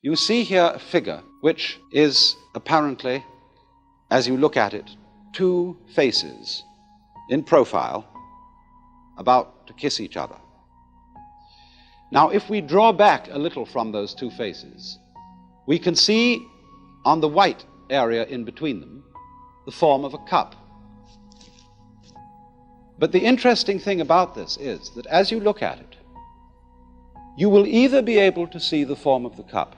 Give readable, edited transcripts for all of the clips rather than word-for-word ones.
You see here a figure which is apparently, as you look at it, two faces in profile about to kiss each other. Now, if we draw back a little from those two faces, we can see on the white area in between them the form of a cup. But the interesting thing about this is that as you look at it, you will either be able to see the form of the cup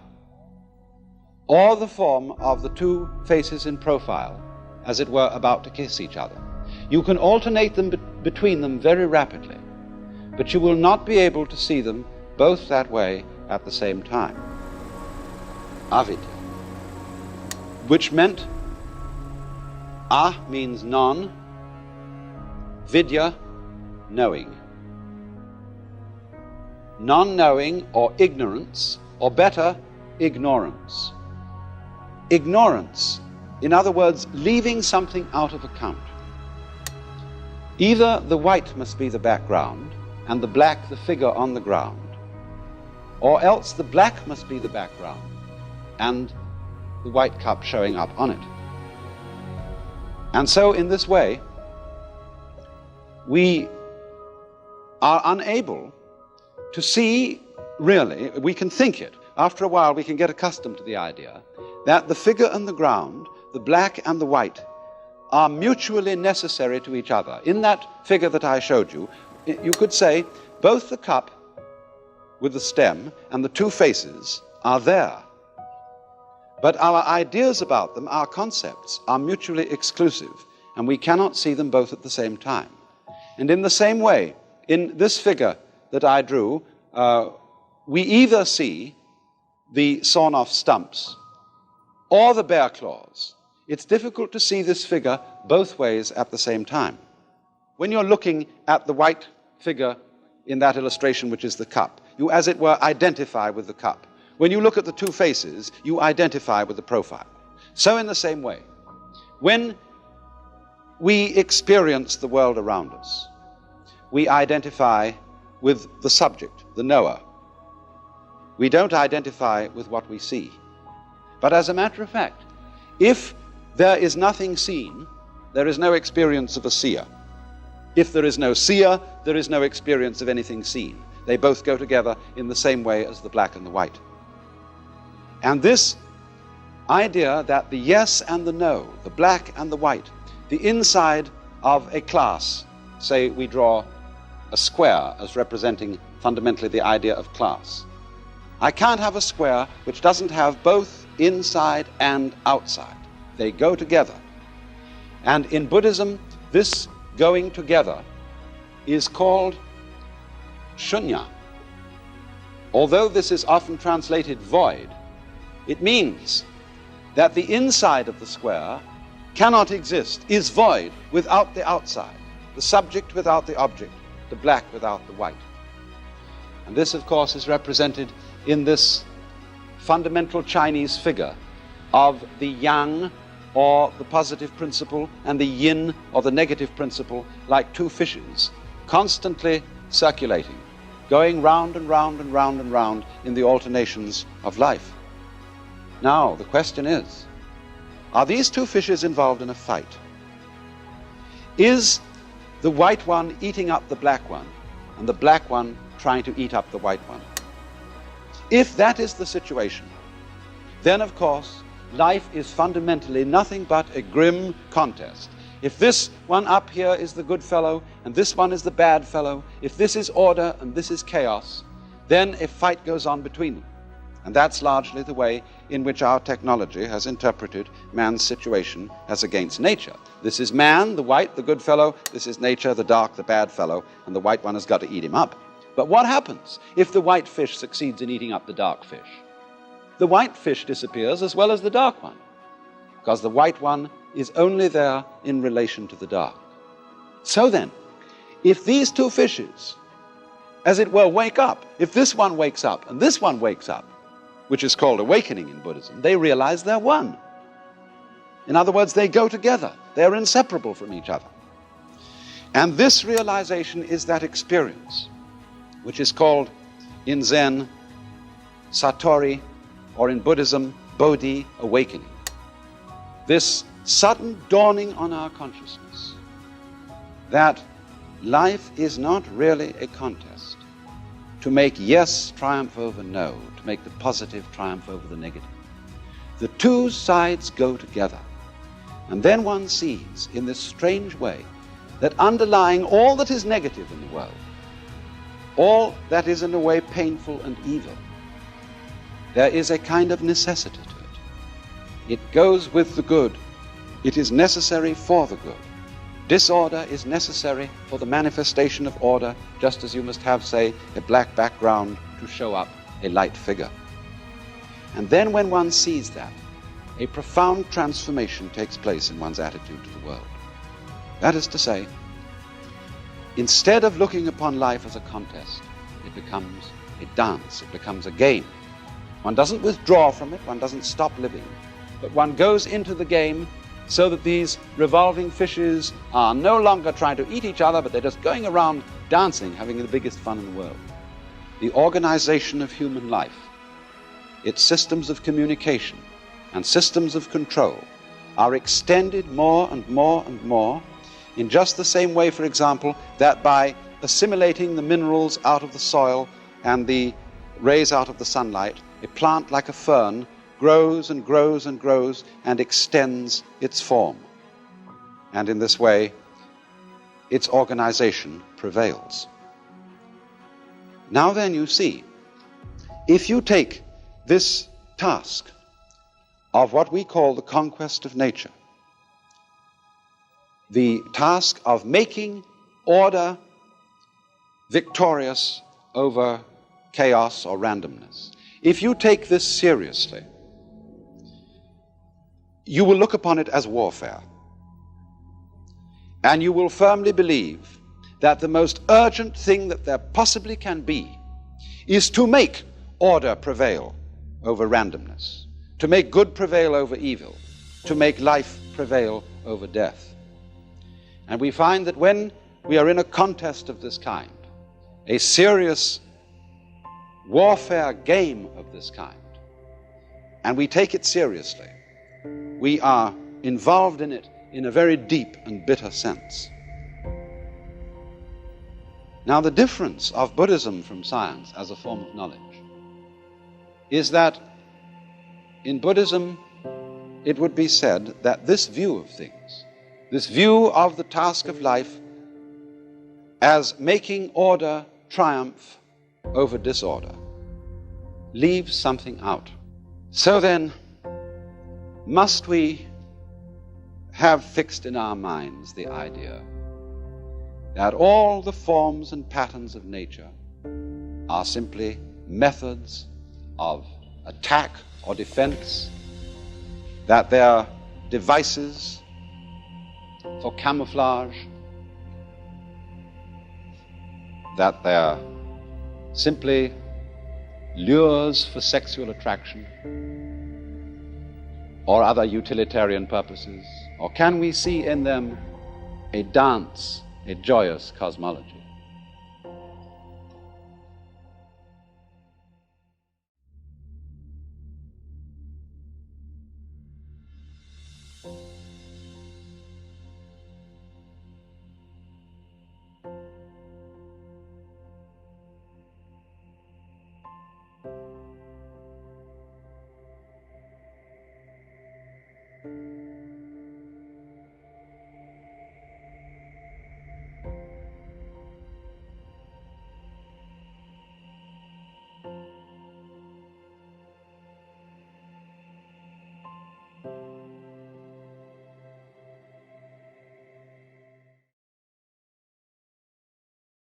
or the form of the two faces in profile, as it were, about to kiss each other. You can alternate them between them very rapidly, but you will not be able to see them both that way at the same time. Avidya, which meant means non, vidya, knowing. Non-knowing or ignorance, or better, ignorance. Ignorance, in other words, leaving something out of account. Either the white must be the background and the black the figure on the ground, or else the black must be the background and the white cup showing up on it. And so in this way, we are unable to see really, we can think it. After a while we can get accustomed to the idea that the figure and the ground, the black and the white, are mutually necessary to each other. In that figure that I showed you, you could say both the cup with the stem and the two faces are there. But our ideas about them, our concepts, are mutually exclusive, and we cannot see them both at the same time. And in the same way, in this figure that I drew, we either see the sawn-off stumps or the bear claws. It's difficult to see this figure both ways at the same time. When you're looking at the white figure in that illustration, which is the cup, you, as it were, identify with the cup. When you look at the two faces, you identify with the profile. So in the same way, when we experience the world around us, we identify with the subject, the knower. We don't identify with what we see. But as a matter of fact, if there is nothing seen, there is no experience of a seer. If there is no seer, there is no experience of anything seen. They both go together in the same way as the black and the white. And this idea that the yes and the no, the black and the white, the inside of a class, say we draw a square as representing fundamentally the idea of class. I can't have a square which doesn't have both inside and outside. They go together. And in Buddhism, this going together is called shunya. Although this is often translated void, it means that the inside of the square cannot exist, is void without the outside, the subject without the object, the black without the white. And this, of course, is represented in this fundamental Chinese figure of the yang, or the positive principle, and the yin, or the negative principle, like two fishes, constantly circulating, going round and round and round and round in the alternations of life. Now, the question is, are these two fishes involved in a fight? Is the white one eating up the black one, and the black one trying to eat up the white one? If that is the situation, then of course life is fundamentally nothing but a grim contest. If this one up here is the good fellow and this one is the bad fellow, if this is order and this is chaos, then a fight goes on between them. And that's largely the way in which our technology has interpreted man's situation as against nature. This is man, the white, the good fellow. This is nature, the dark, the bad fellow. And the white one has got to eat him up. But what happens if the white fish succeeds in eating up the dark fish? The white fish disappears as well as the dark one, because the white one is only there in relation to the dark. So then, if these two fishes, as it were, wake up, if this one wakes up and this one wakes up, which is called awakening in Buddhism, they realize they're one. In other words, they go together. They're inseparable from each other. And this realization is that experience, which is called in Zen Satori or in Buddhism, Bodhi awakening. This sudden dawning on our consciousness that life is not really a contest to make yes triumph over no, to make the positive triumph over the negative. The two sides go together. And then one sees in this strange way that underlying all that is negative in the world, all that is in a way painful and evil, there is a kind of necessity to it. It goes with the good. It is necessary for the good. Disorder is necessary for the manifestation of order, just as you must have, say, a black background to show up a light figure. And then when one sees that, a profound transformation takes place in one's attitude to the world. That is to say, instead of looking upon life as a contest, it becomes a dance, it becomes a game. One doesn't withdraw from it, one doesn't stop living, but one goes into the game so that these revolving fishes are no longer trying to eat each other, but they're just going around dancing, having the biggest fun in the world. The organization of human life, its systems of communication and systems of control are extended more and more and more in just the same way, for example, that by assimilating the minerals out of the soil and the rays out of the sunlight, a plant like a fern grows and grows and grows and extends its form. And in this way, its organization prevails. Now then, you see, if you take this task of what we call the conquest of nature, the task of making order victorious over chaos or randomness, if you take this seriously, you will look upon it as warfare. And you will firmly believe that the most urgent thing that there possibly can be is to make order prevail over randomness, to make good prevail over evil, to make life prevail over death. And we find that when we are in a contest of this kind, a serious warfare game of this kind, and we take it seriously, we are involved in it in a very deep and bitter sense. Now, the difference of Buddhism from science as a form of knowledge is that in Buddhism it would be said that this view of things, this view of the task of life as making order triumph over disorder, leaves something out. So then, must we have fixed in our minds the idea that all the forms and patterns of nature are simply methods of attack or defense, that they're devices for camouflage, that they're simply lures for sexual attraction or other utilitarian purposes? Or can we see in them a dance, a joyous cosmology?